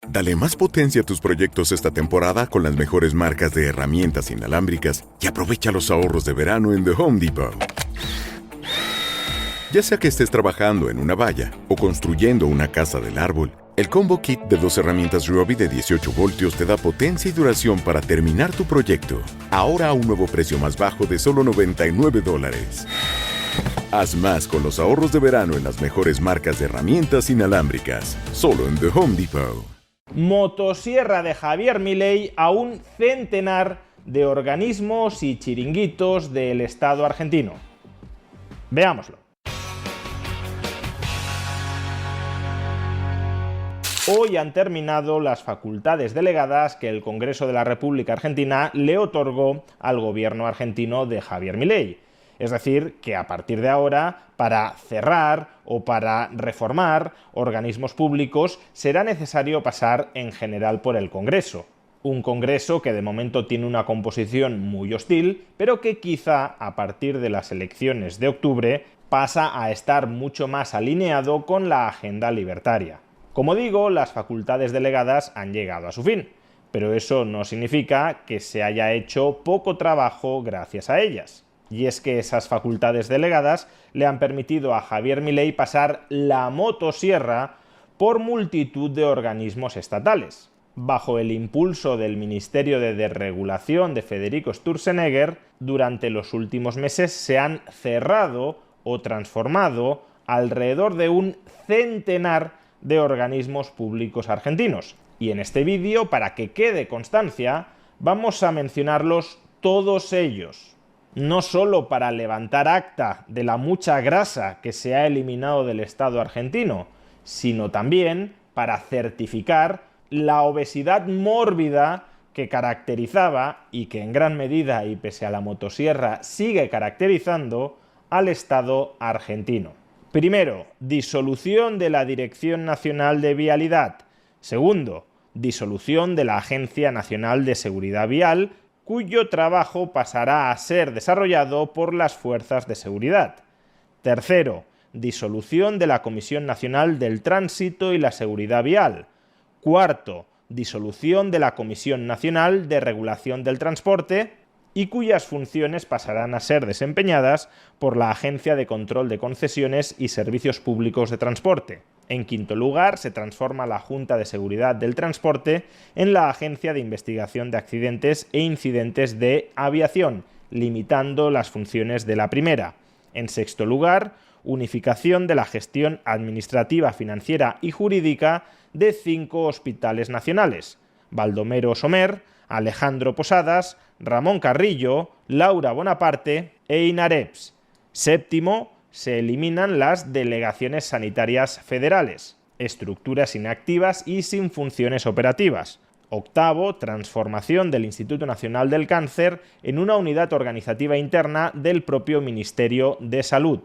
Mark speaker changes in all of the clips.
Speaker 1: Dale más potencia a tus proyectos esta temporada con las mejores marcas de herramientas inalámbricas y aprovecha los ahorros de verano en The Home Depot. Ya sea que estés trabajando en una valla o construyendo una casa del árbol, el Combo Kit de 2 herramientas Ryobi de 18 voltios te da potencia y duración para terminar tu proyecto. Ahora a un nuevo precio más bajo de solo $99. Haz más con los ahorros de verano en las mejores marcas de herramientas inalámbricas. Solo en The Home Depot.
Speaker 2: Motosierra de Javier Milei a un centenar de organismos y chiringuitos del Estado argentino. Veámoslo. Hoy han terminado las facultades delegadas que el Congreso de la República Argentina le otorgó al gobierno argentino de Javier Milei. Es decir, que a partir de ahora, para cerrar o para reformar organismos públicos, será necesario pasar en general por el Congreso. Un Congreso que de momento tiene una composición muy hostil, pero que quizá a partir de las elecciones de octubre pasa a estar mucho más alineado con la agenda libertaria. Como digo, las facultades delegadas han llegado a su fin, pero eso no significa que se haya hecho poco trabajo gracias a ellas. Y es que esas facultades delegadas le han permitido a Javier Milei pasar la motosierra por multitud de organismos estatales. Bajo el impulso del Ministerio de Desregulación de Federico Sturzenegger, durante los últimos meses se han cerrado o transformado alrededor de un centenar de organismos públicos argentinos. Y en este vídeo, para que quede constancia, vamos a mencionarlos todos ellos. No solo para levantar acta de la mucha grasa que se ha eliminado del Estado argentino, sino también para certificar la obesidad mórbida que caracterizaba y que en gran medida y pese a la motosierra sigue caracterizando al Estado argentino. Primero, disolución de la Dirección Nacional de Vialidad. Segundo, disolución de la Agencia Nacional de Seguridad Vial, cuyo trabajo pasará a ser desarrollado por las fuerzas de seguridad. Tercero, disolución de la Comisión Nacional del Tránsito y la Seguridad Vial. Cuarto, disolución de la Comisión Nacional de Regulación del Transporte, y cuyas funciones pasarán a ser desempeñadas por la Agencia de Control de Concesiones y Servicios Públicos de Transporte. En quinto lugar, se transforma la Junta de Seguridad del Transporte en la Agencia de Investigación de Accidentes e Incidentes de Aviación, limitando las funciones de la primera. En sexto lugar, unificación de la gestión administrativa, financiera y jurídica de 5 hospitales nacionales: Baldomero Somer, Alejandro Posadas, Ramón Carrillo, Laura Bonaparte e INAREPS. Séptimo, se eliminan las delegaciones sanitarias federales, estructuras inactivas y sin funciones operativas. Octavo, transformación del Instituto Nacional del Cáncer en una unidad organizativa interna del propio Ministerio de Salud.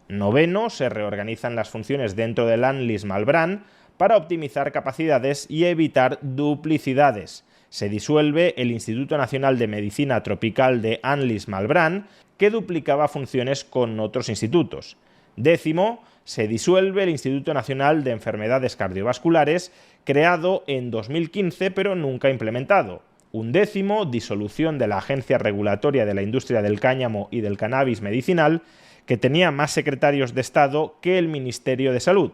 Speaker 2: Noveno, se reorganizan las funciones dentro del ANLIS Malbrán para optimizar capacidades y evitar duplicidades. Se disuelve el Instituto Nacional de Medicina Tropical de ANLIS Malbrán, que duplicaba funciones con otros institutos. Décimo, se disuelve el Instituto Nacional de Enfermedades Cardiovasculares, creado en 2015 pero nunca implementado. Undécimo, disolución de la Agencia Regulatoria de la Industria del Cáñamo y del Cannabis Medicinal, que tenía más secretarios de Estado que el Ministerio de Salud.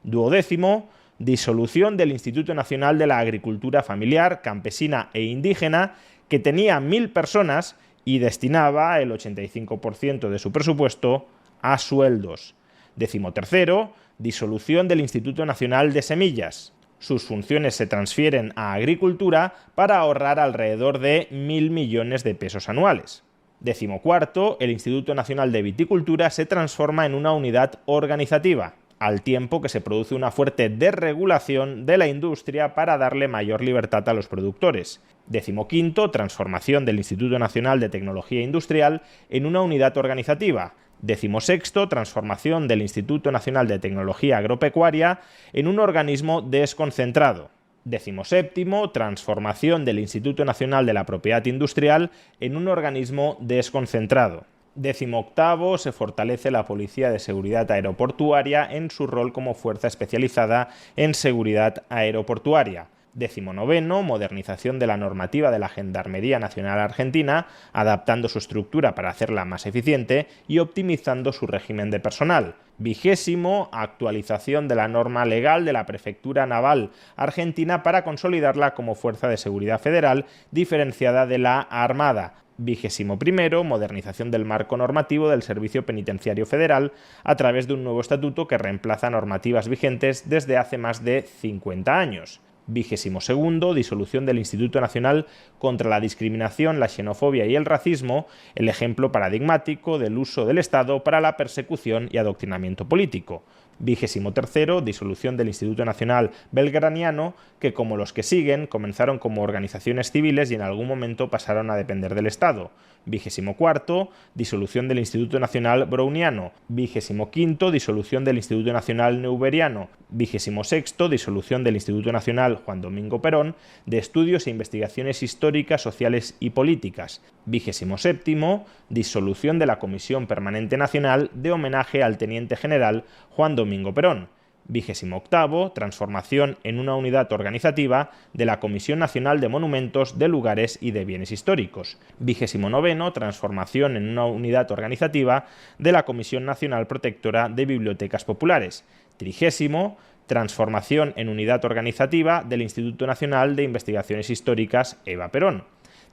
Speaker 2: Duodécimo, disolución del Instituto Nacional de la Agricultura Familiar, Campesina e Indígena, que tenía 1000 personas y destinaba el 85% de su presupuesto a sueldos. Decimotercero, disolución del Instituto Nacional de Semillas. Sus funciones se transfieren a Agricultura para ahorrar alrededor de 1.000 millones de pesos anuales. Decimocuarto, el Instituto Nacional de Viticultura se transforma en una unidad organizativa, al tiempo que se produce una fuerte desregulación de la industria para darle mayor libertad a los productores. Decimoquinto, transformación del Instituto Nacional de Tecnología Industrial en una unidad organizativa. Decimosexto, transformación del Instituto Nacional de Tecnología Agropecuaria en un organismo desconcentrado. Decimoséptimo, transformación del Instituto Nacional de la Propiedad Industrial en un organismo desconcentrado. 18º, se fortalece la Policía de Seguridad Aeroportuaria en su rol como fuerza especializada en seguridad aeroportuaria. 19º, modernización de la normativa de la Gendarmería Nacional Argentina, adaptando su estructura para hacerla más eficiente y optimizando su régimen de personal. 20º, actualización de la norma legal de la Prefectura Naval Argentina para consolidarla como fuerza de seguridad federal diferenciada de la Armada. 21º, modernización del marco normativo del Servicio Penitenciario Federal a través de un nuevo estatuto que reemplaza normativas vigentes desde hace más de 50 años. 22º, disolución del Instituto Nacional contra la Discriminación, la Xenofobia y el Racismo, el ejemplo paradigmático del uso del Estado para la persecución y adoctrinamiento político. 23º, disolución del Instituto Nacional Belgraniano, que como los que siguen, comenzaron como organizaciones civiles y en algún momento pasaron a depender del Estado. 24º, disolución del Instituto Nacional Browniano. 25º, disolución del Instituto Nacional Neuberiano. 26º, disolución del Instituto Nacional Juan Domingo Perón, de Estudios e Investigaciones Históricas, Sociales y Políticas. 27º, disolución de la Comisión Permanente Nacional de homenaje al Teniente General Juan Domingo Perón. 28º, transformación en una unidad organizativa de la Comisión Nacional de Monumentos, de Lugares y de Bienes Históricos. 29º, transformación en una unidad organizativa de la Comisión Nacional Protectora de Bibliotecas Populares. 30º, transformación en unidad organizativa del Instituto Nacional de Investigaciones Históricas Eva Perón.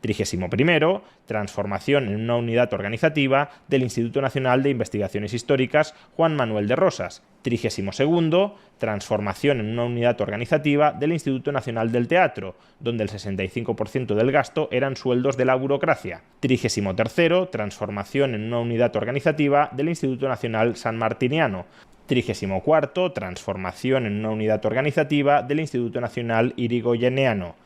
Speaker 2: 31º, transformación en una unidad organizativa del Instituto Nacional de Investigaciones Históricas Juan Manuel de Rosas. 32º, transformación en una unidad organizativa del Instituto Nacional del Teatro, donde el 65% del gasto eran sueldos de la burocracia. 33º, transformación en una unidad organizativa del Instituto Nacional Sanmartiniano. 34º, transformación en una unidad organizativa del Instituto Nacional Irigoyeneano.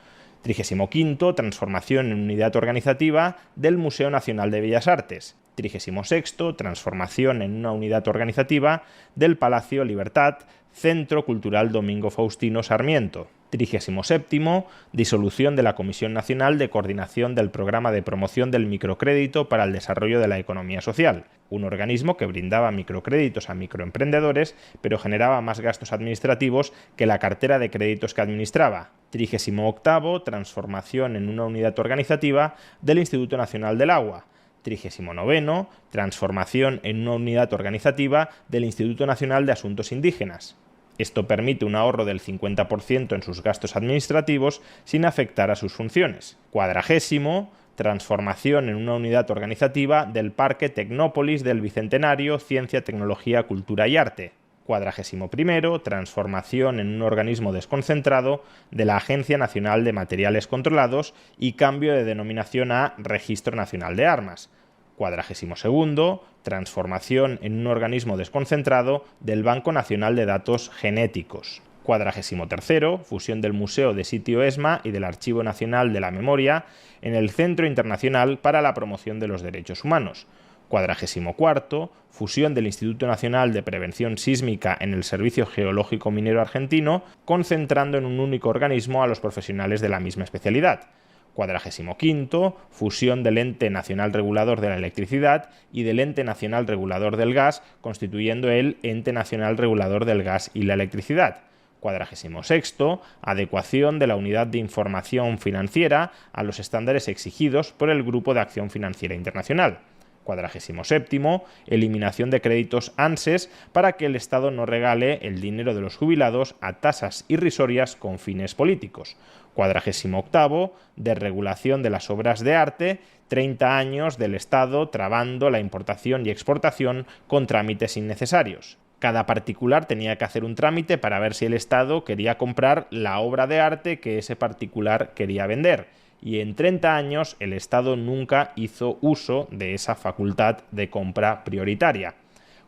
Speaker 2: 35º, transformación en unidad organizativa del Museo Nacional de Bellas Artes. 36º, transformación en una unidad organizativa del Palacio Libertad, Centro Cultural Domingo Faustino Sarmiento. 37º, disolución de la Comisión Nacional de Coordinación del Programa de Promoción del Microcrédito para el Desarrollo de la Economía Social, un organismo que brindaba microcréditos a microemprendedores, pero generaba más gastos administrativos que la cartera de créditos que administraba. 38º, transformación en una unidad organizativa del Instituto Nacional del Agua. 39º, transformación en una unidad organizativa del Instituto Nacional de Asuntos Indígenas. Esto permite un ahorro del 50% en sus gastos administrativos sin afectar a sus funciones. 40º, transformación en una unidad organizativa del Parque Tecnópolis del Bicentenario, Ciencia, Tecnología, Cultura y Arte. 41º, transformación en un organismo desconcentrado de la Agencia Nacional de Materiales Controlados y cambio de denominación a Registro Nacional de Armas. 42º, transformación en un organismo desconcentrado del Banco Nacional de Datos Genéticos. 43º, fusión del Museo de Sitio ESMA y del Archivo Nacional de la Memoria en el Centro Internacional para la Promoción de los Derechos Humanos. 44º, fusión del Instituto Nacional de Prevención Sísmica en el Servicio Geológico Minero Argentino, concentrando en un único organismo a los profesionales de la misma especialidad. 45º, fusión del Ente Nacional Regulador de la Electricidad y del Ente Nacional Regulador del Gas, constituyendo el Ente Nacional Regulador del Gas y la Electricidad. 46º, adecuación de la Unidad de Información Financiera a los estándares exigidos por el Grupo de Acción Financiera Internacional. 47º, eliminación de créditos ANSES para que el Estado no regale el dinero de los jubilados a tasas irrisorias con fines políticos. 48º, desregulación de las obras de arte, 30 años del Estado trabando la importación y exportación con trámites innecesarios. Cada particular tenía que hacer un trámite para ver si el Estado quería comprar la obra de arte que ese particular quería vender. Y en 30 años el Estado nunca hizo uso de esa facultad de compra prioritaria.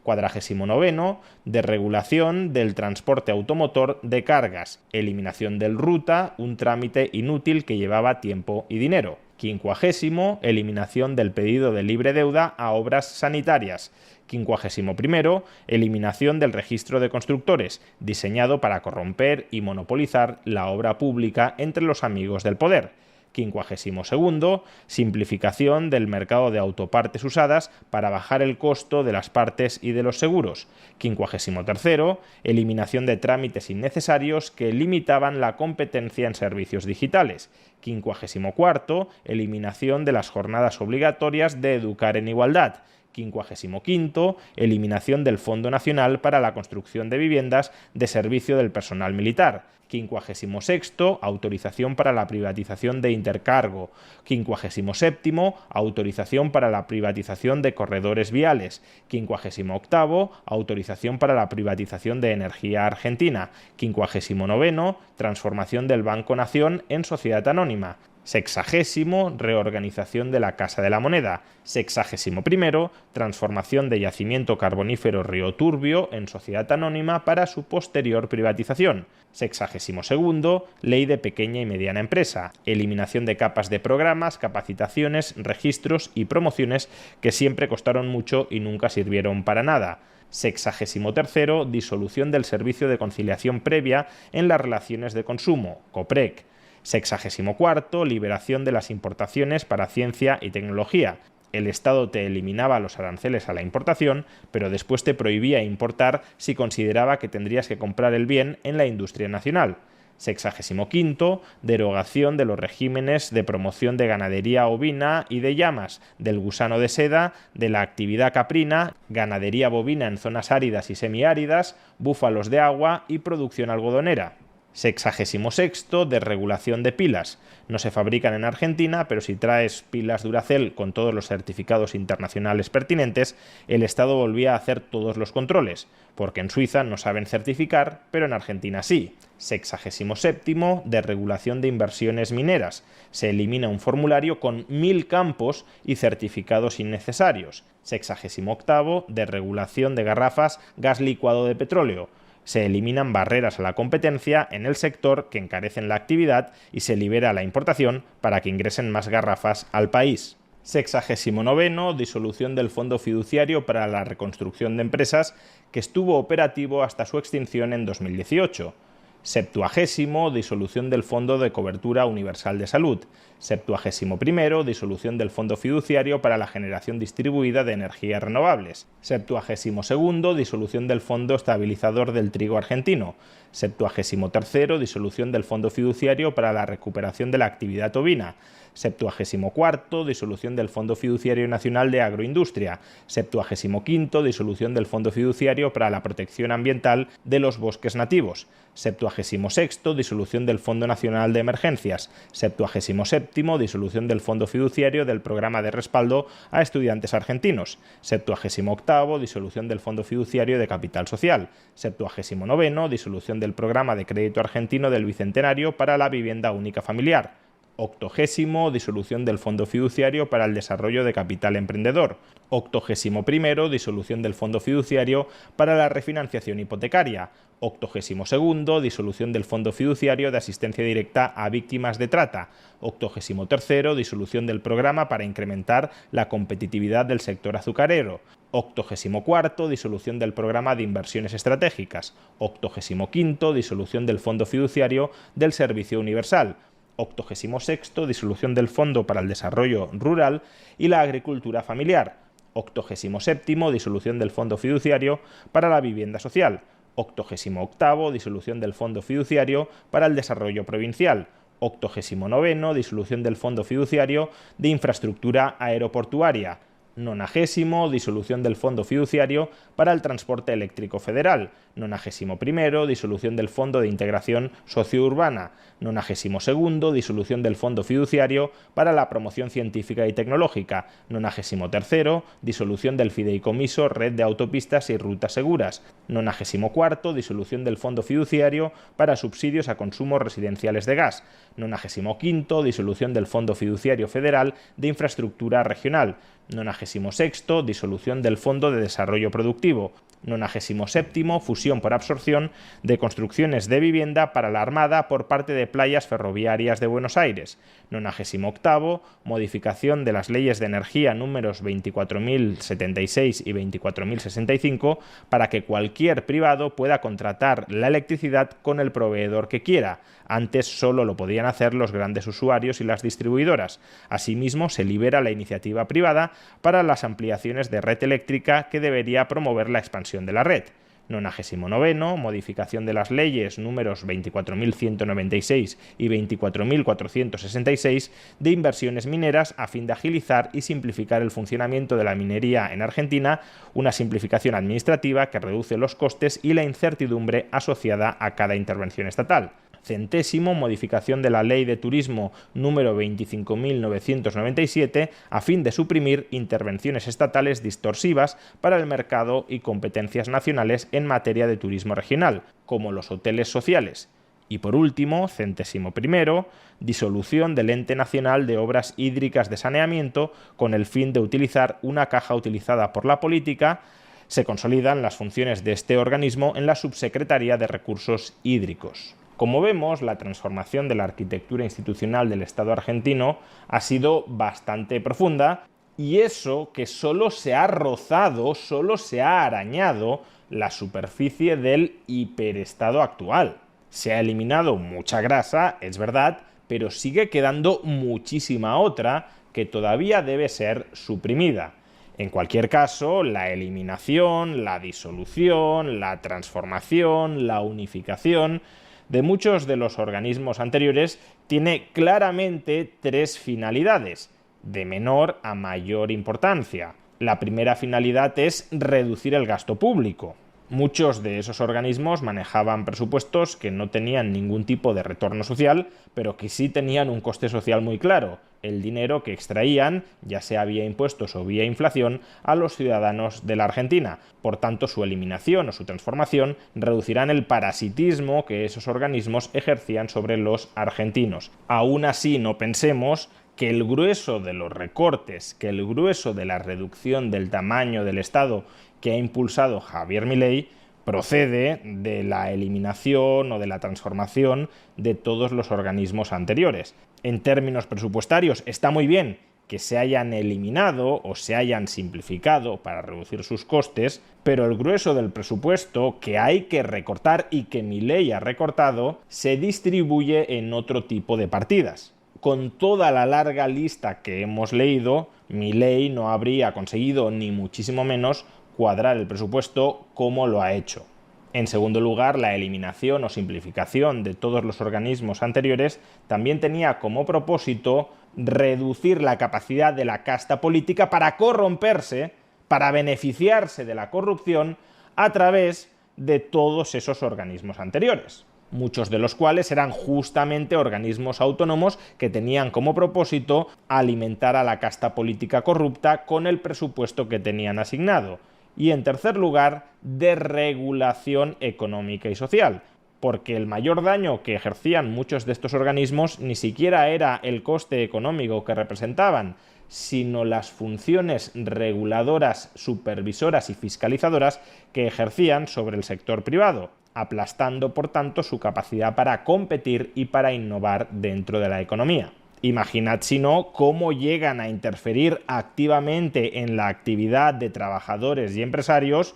Speaker 2: 49º, desregulación del transporte automotor de cargas, eliminación del ruta, un trámite inútil que llevaba tiempo y dinero. 50º, eliminación del pedido de libre deuda a obras sanitarias. 51º, eliminación del registro de constructores, diseñado para corromper y monopolizar la obra pública entre los amigos del poder. 52º, simplificación del mercado de autopartes usadas para bajar el costo de las partes y de los seguros. 53º, eliminación de trámites innecesarios que limitaban la competencia en servicios digitales. 54º, eliminación de las jornadas obligatorias de Educar en Igualdad. 55º, eliminación del Fondo Nacional para la Construcción de Viviendas de Servicio del Personal Militar. 56º, autorización para la privatización de Intercargo. 57º, autorización para la privatización de corredores viales. 58º, autorización para la privatización de Energía Argentina. 59º, transformación del Banco Nación en sociedad anónima. 60º, reorganización de la Casa de la Moneda. 61º, transformación de Yacimiento Carbonífero Río Turbio en sociedad anónima para su posterior privatización. 62º, ley de pequeña y mediana empresa. Eliminación de capas de programas, capacitaciones, registros y promociones que siempre costaron mucho y nunca sirvieron para nada. 63º, disolución del Servicio de Conciliación Previa en las Relaciones de Consumo, COPREC. 64º, liberación de las importaciones para ciencia y tecnología. El Estado te eliminaba los aranceles a la importación, pero después te prohibía importar si consideraba que tendrías que comprar el bien en la industria nacional. 65º, derogación de los regímenes de promoción de ganadería ovina y de llamas, del gusano de seda, de la actividad caprina, ganadería bovina en zonas áridas y semiáridas, búfalos de agua y producción algodonera. 66º, desregulación de pilas. No se fabrican en Argentina, pero si traes pilas Duracell con todos los certificados internacionales pertinentes, el Estado volvía a hacer todos los controles, porque en Suiza no saben certificar, pero en Argentina sí. 67º, desregulación de inversiones mineras. Se elimina un formulario con 1000 campos y certificados innecesarios. 68º, desregulación de garrafas, gas licuado de petróleo. Se eliminan barreras a la competencia en el sector que encarecen la actividad y se libera la importación para que ingresen más garrafas al país. 69º, disolución del Fondo Fiduciario para la Reconstrucción de Empresas, que estuvo operativo hasta su extinción en 2018. 70º, disolución del Fondo de Cobertura Universal de Salud. 71º, disolución del Fondo Fiduciario para la Generación Distribuida de Energías Renovables. 72º, disolución del Fondo Estabilizador del Trigo Argentino. 73º, disolución del Fondo Fiduciario para la Recuperación de la Actividad Ovina. 74º, disolución del Fondo Fiduciario Nacional de Agroindustria. 75º, disolución del Fondo Fiduciario para la Protección Ambiental de los Bosques Nativos. 76º, disolución del Fondo Nacional de Emergencias. 77º, disolución del Fondo Fiduciario del Programa de Respaldo a Estudiantes Argentinos. 78º, disolución del Fondo Fiduciario de Capital Social. 79º, disolución del Programa de Crédito Argentino del Bicentenario para la Vivienda Única Familiar. 80º, disolución del Fondo Fiduciario para el Desarrollo de Capital Emprendedor. 81º, disolución del Fondo Fiduciario para la Refinanciación Hipotecaria. 82º, disolución del Fondo Fiduciario de Asistencia Directa a Víctimas de Trata. 83º, disolución del Programa para incrementar la competitividad del sector azucarero. 84º, disolución del Programa de Inversiones Estratégicas. 85º, disolución del Fondo Fiduciario del Servicio Universal. 86º, disolución del Fondo para el Desarrollo Rural y la Agricultura Familiar. 87º, disolución del Fondo Fiduciario para la Vivienda Social. 88º, disolución del Fondo Fiduciario para el Desarrollo Provincial. 89º, disolución del Fondo Fiduciario de Infraestructura Aeroportuaria. 90º, disolución del Fondo Fiduciario para el Transporte Eléctrico Federal. 91º, disolución del Fondo de Integración Sociourbana. 92º, disolución del Fondo Fiduciario para la Promoción Científica y Tecnológica. 93º, disolución del Fideicomiso Red de Autopistas y Rutas Seguras. 94º, disolución del Fondo Fiduciario para subsidios a consumos residenciales de gas. 95º, disolución del Fondo Fiduciario Federal de Infraestructura Regional. 96º, disolución del Fondo de Desarrollo Productivo. 97º, fusión por absorción de construcciones de vivienda para la Armada por parte de Playas Ferroviarias de Buenos Aires. 98º, modificación de las leyes de energía números 24.076 y 24.065 para que cualquier privado pueda contratar la electricidad con el proveedor que quiera. Antes solo lo podían hacer los grandes usuarios y las distribuidoras. Asimismo, se libera la iniciativa privada para las ampliaciones de red eléctrica que debería promover la expansión de la red. 99º, modificación de las leyes números 24.196 y 24.466 de inversiones mineras a fin de agilizar y simplificar el funcionamiento de la minería en Argentina, una simplificación administrativa que reduce los costes y la incertidumbre asociada a cada intervención estatal. 100º, modificación de la Ley de Turismo número 25.997 a fin de suprimir intervenciones estatales distorsivas para el mercado y competencias nacionales en materia de turismo regional, como los hoteles sociales. Y por último, 101º, disolución del Ente Nacional de Obras Hídricas de Saneamiento con el fin de utilizar una caja utilizada por la política. Se consolidan las funciones de este organismo en la Subsecretaría de Recursos Hídricos. Como vemos, la transformación de la arquitectura institucional del Estado argentino ha sido bastante profunda, y eso que solo se ha rozado, solo se ha arañado la superficie del hiperestado actual. Se ha eliminado mucha grasa, es verdad, pero sigue quedando muchísima otra que todavía debe ser suprimida. En cualquier caso, la eliminación, la disolución, la transformación, la unificación de muchos de los organismos anteriores tiene claramente tres finalidades, de menor a mayor importancia. La primera finalidad es reducir el gasto público. Muchos de esos organismos manejaban presupuestos que no tenían ningún tipo de retorno social, pero que sí tenían un coste social muy claro: el dinero que extraían, ya sea vía impuestos o vía inflación, a los ciudadanos de la Argentina. Por tanto, su eliminación o su transformación reducirán el parasitismo que esos organismos ejercían sobre los argentinos. Aún así, no pensemos que el grueso de los recortes, que el grueso de la reducción del tamaño del Estado que ha impulsado Javier Milei procede de la eliminación o de la transformación de todos los organismos anteriores. En términos presupuestarios está muy bien que se hayan eliminado o se hayan simplificado para reducir sus costes, pero el grueso del presupuesto que hay que recortar y que Milei ha recortado se distribuye en otro tipo de partidas. Con toda la larga lista que hemos leído, Milei no habría conseguido ni muchísimo menos cuadrar el presupuesto como lo ha hecho. En segundo lugar, la eliminación o simplificación de todos los organismos anteriores también tenía como propósito reducir la capacidad de la casta política para corromperse, para beneficiarse de la corrupción a través de todos esos organismos anteriores, muchos de los cuales eran justamente organismos autónomos que tenían como propósito alimentar a la casta política corrupta con el presupuesto que tenían asignado. Y en tercer lugar, desregulación económica y social, porque el mayor daño que ejercían muchos de estos organismos ni siquiera era el coste económico que representaban, sino las funciones reguladoras, supervisoras y fiscalizadoras que ejercían sobre el sector privado, aplastando por tanto su capacidad para competir y para innovar dentro de la economía. Imaginad, si no, cómo llegan a interferir activamente en la actividad de trabajadores y empresarios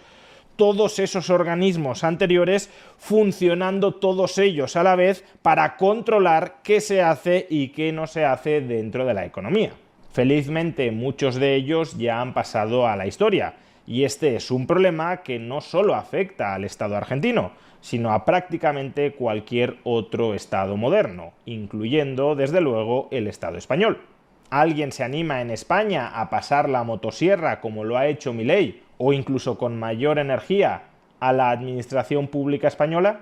Speaker 2: todos esos organismos anteriores, funcionando todos ellos a la vez para controlar qué se hace y qué no se hace dentro de la economía. Felizmente, muchos de ellos ya han pasado a la historia, y este es un problema que no solo afecta al Estado argentino, sino a prácticamente cualquier otro Estado moderno, incluyendo, desde luego, el Estado español. ¿Alguien se anima en España a pasar la motosierra, como lo ha hecho Milei, o incluso con mayor energía, a la administración pública española?